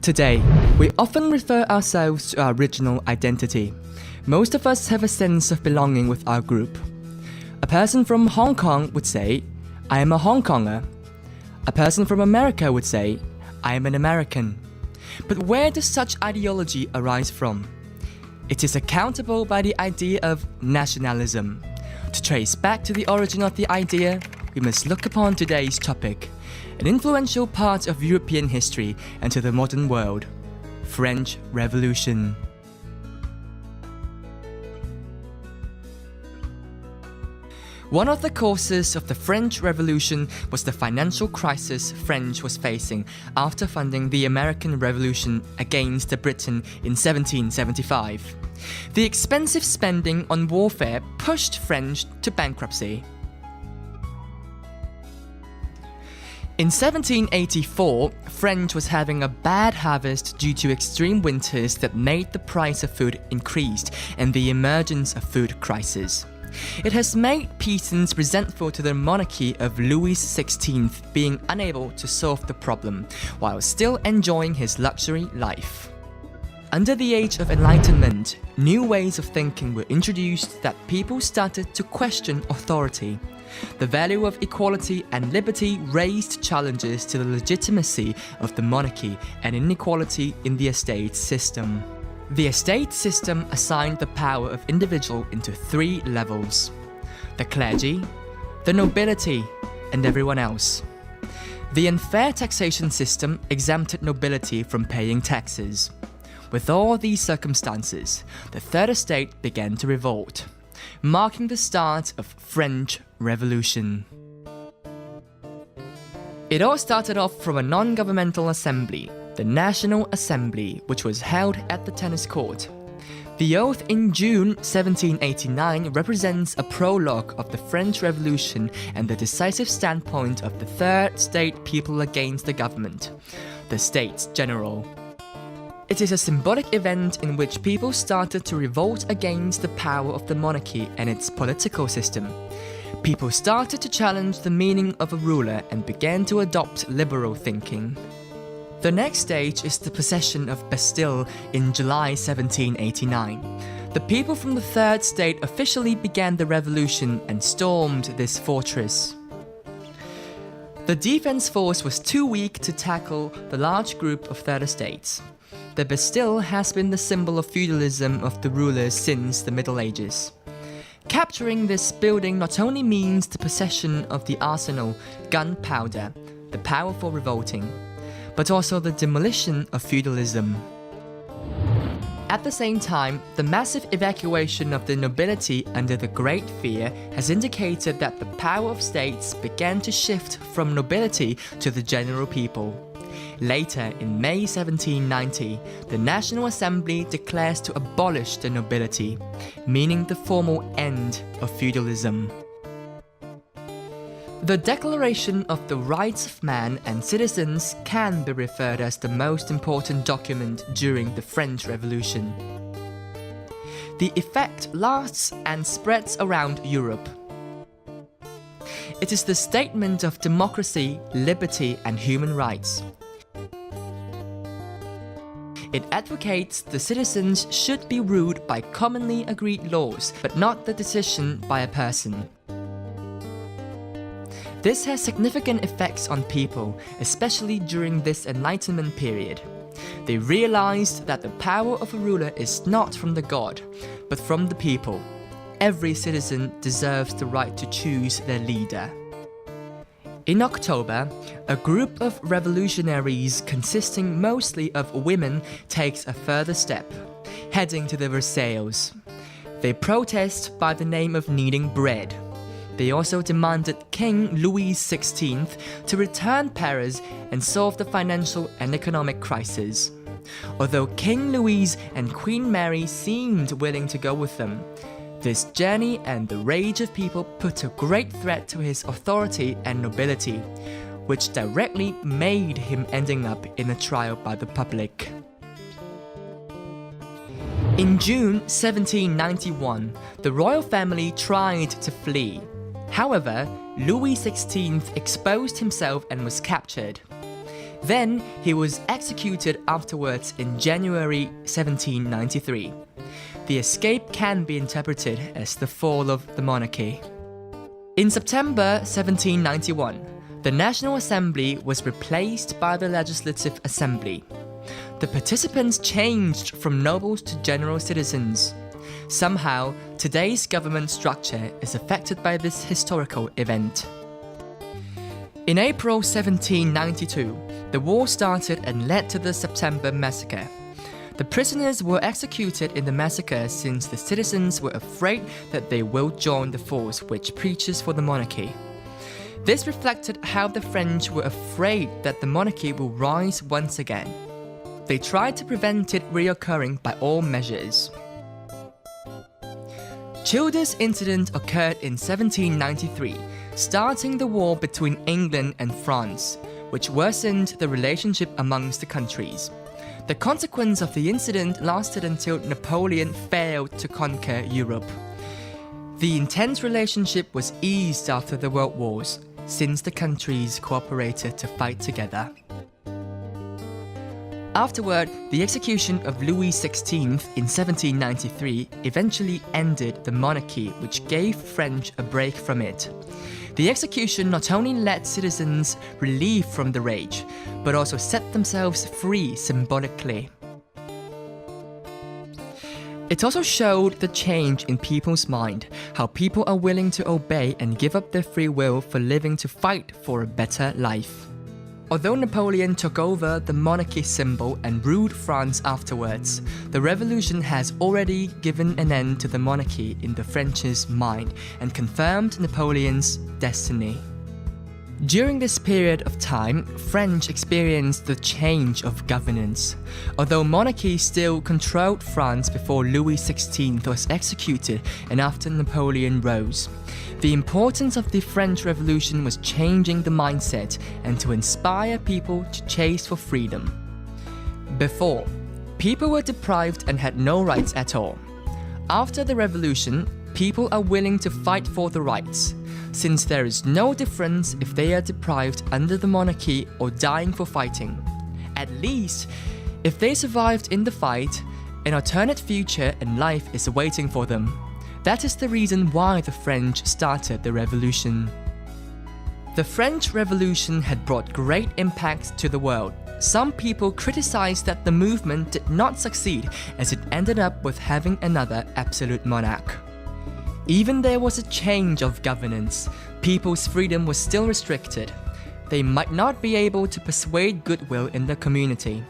Today, we often refer ourselves to our original identity. Most of us have a sense of belonging with our group. A person from Hong Kong would say, I am a Hong Konger. A person from America would say, I am an American. But where does such ideology arise from? It is accountable by the idea of nationalism. To trace back to the origin of the idea, we must look upon today's topic, an influential part of European history and to the modern world, French Revolution. One of the causes of the French Revolution was the financial crisis France was facing after funding the American Revolution against Britain in 1775. The expensive spending on warfare pushed France to bankruptcy. In 1784, France was having a bad harvest due to extreme winters that made the price of food increased and the emergence of food crisis. It has made peasants resentful to the monarchy of Louis XVI being unable to solve the problem, while still enjoying his luxury life. Under the Age of Enlightenment, new ways of thinking were introduced that people started to question authority. The value of equality and liberty raised challenges to the legitimacy of the monarchy and inequality in the estate system. The estate system assigned the power of individual into three levels: the clergy, the nobility, and everyone else. The unfair taxation system exempted nobility from paying taxes. With all these circumstances, the Third Estate began to revolt, marking the start of French Revolution. It all started off from a non-governmental assembly, the National Assembly, which was held at the tennis court. The oath in June 1789 represents a prologue of the French Revolution and the decisive standpoint of the Third State people against the government, the States General. It is a symbolic event in which people started to revolt against the power of the monarchy and its political system. People started to challenge the meaning of a ruler and began to adopt liberal thinking. The next stage is the possession of Bastille in July 1789. The people from the Third State officially began the revolution and stormed this fortress. The defense force was too weak to tackle the large group of Third Estates. The Bastille has been the symbol of feudalism of the rulers since the Middle Ages. Capturing this building not only means the possession of the arsenal, gunpowder, the power for revolting, but also the demolition of feudalism. At the same time, the massive evacuation of the nobility under the Great Fear has indicated that the power of states began to shift from nobility to the general people. Later, in May 1790, the National Assembly declares to abolish the nobility, meaning the formal end of feudalism. The Declaration of the Rights of Man and Citizens can be referred as the most important document during the French Revolution. The effect lasts and spreads around Europe. It is the statement of democracy, liberty, and human rights. It advocates the citizens should be ruled by commonly agreed laws, but not the decision by a person. This has significant effects on people, especially during this Enlightenment period. They realized that the power of a ruler is not from the god, but from the people. Every citizen deserves the right to choose their leader. In October, a group of revolutionaries consisting mostly of women takes a further step, heading to the Versailles. They protest by the name of kneading bread. They also demanded King Louis XVI to return Paris and solve the financial and economic crisis. Although King Louis and Queen Mary seemed willing to go with them, this journey and the rage of people put a great threat to his authority and nobility, which directly made him ending up in a trial by the public. In June 1791, the royal family tried to flee. However, Louis XVI exposed himself and was captured. Then he was executed afterwards in January 1793. The escape can be interpreted as the fall of the monarchy. In September 1791, the National Assembly was replaced by the Legislative Assembly. The participants changed from nobles to general citizens. Somehow, today's government structure is affected by this historical event. In April 1792, the war started and led to the September Massacre. The prisoners were executed in the massacre since the citizens were afraid that they will join the force which preaches for the monarchy. This reflected how the French were afraid that the monarchy will rise once again. They tried to prevent it reoccurring by all measures. Childers incident occurred in 1793, starting the war between England and France, which worsened the relationship amongst the countries. The consequence of the incident lasted until Napoleon failed to conquer Europe. The intense relationship was eased after the World Wars, since the countries cooperated to fight together. Afterward, the execution of Louis XVI in 1793 eventually ended the monarchy, which gave French a break from it. The execution not only let citizens relief from the rage, but also set themselves free symbolically. It also showed the change in people's mind, how people are willing to obey and give up their free will for living to fight for a better life. Although Napoleon took over the monarchy symbol and ruled France afterwards, the revolution has already given an end to the monarchy in the French's mind and confirmed Napoleon's destiny. During this period of time, French experienced the change of governance. Although monarchy still controlled France before Louis XVI was executed and after Napoleon rose, the importance of the French Revolution was changing the mindset and to inspire people to chase for freedom. Before, people were deprived and had no rights at all. After the revolution, people are willing to fight for the rights, since there is no difference if they are deprived under the monarchy or dying for fighting. At least, if they survived in the fight, an alternate future and life is awaiting for them. That is the reason why the French started the revolution. The French Revolution had brought great impact to the world. Some people criticized that the movement did not succeed as it ended up with having another absolute monarch. Even there was a change of governance, people's freedom was still restricted. They might not be able to persuade goodwill in the community.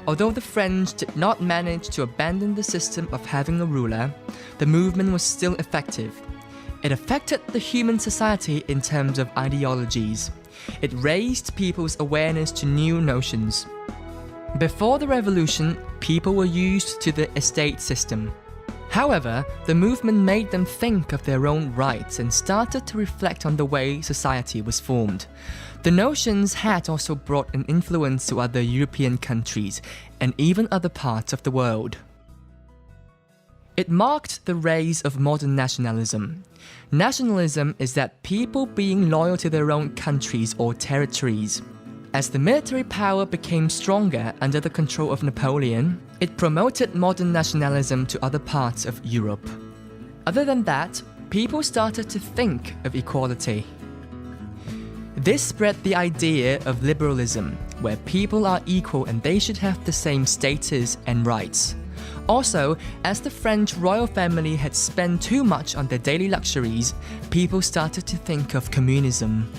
Although the French did not manage to abandon the system of having a ruler, the movement was still effective. It affected the human society in terms of ideologies. It raised people's awareness to new notions. Before the revolution, people were used to the estate system. However, the movement made them think of their own rights and started to reflect on the way society was formed. The notions had also brought an influence to other European countries and even other parts of the world. It marked the rise of modern nationalism. Nationalism is that people being loyal to their own countries or territories. As the military power became stronger under the control of Napoleon, it promoted modern nationalism to other parts of Europe. Other than that, people started to think of equality. This spread the idea of liberalism, where people are equal and they should have the same status and rights. Also, as the French royal family had spent too much on their daily luxuries, people started to think of communism.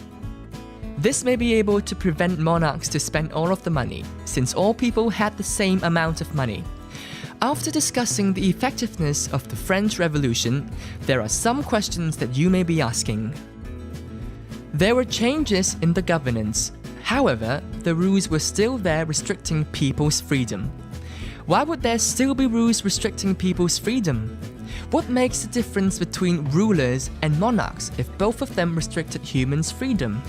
This may be able to prevent monarchs to spend all of the money, since all people had the same amount of money. After discussing the effectiveness of the French Revolution, there are some questions that you may be asking. There were changes in the governance. However, the rules were still there restricting people's freedom. Why would there still be rules restricting people's freedom? What makes the difference between rulers and monarchs if both of them restricted humans' freedom?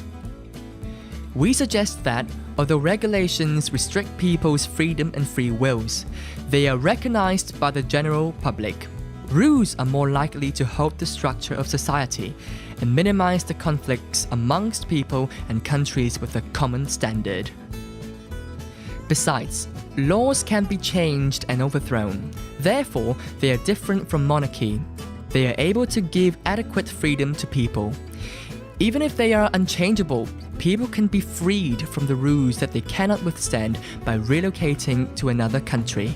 We suggest that, although regulations restrict people's freedom and free wills, they are recognized by the general public. Rules are more likely to hold the structure of society and minimize the conflicts amongst people and countries with a common standard. Besides, laws can be changed and overthrown. Therefore, they are different from monarchy. They are able to give adequate freedom to people. Even if they are unchangeable, people can be freed from the rules that they cannot withstand by relocating to another country.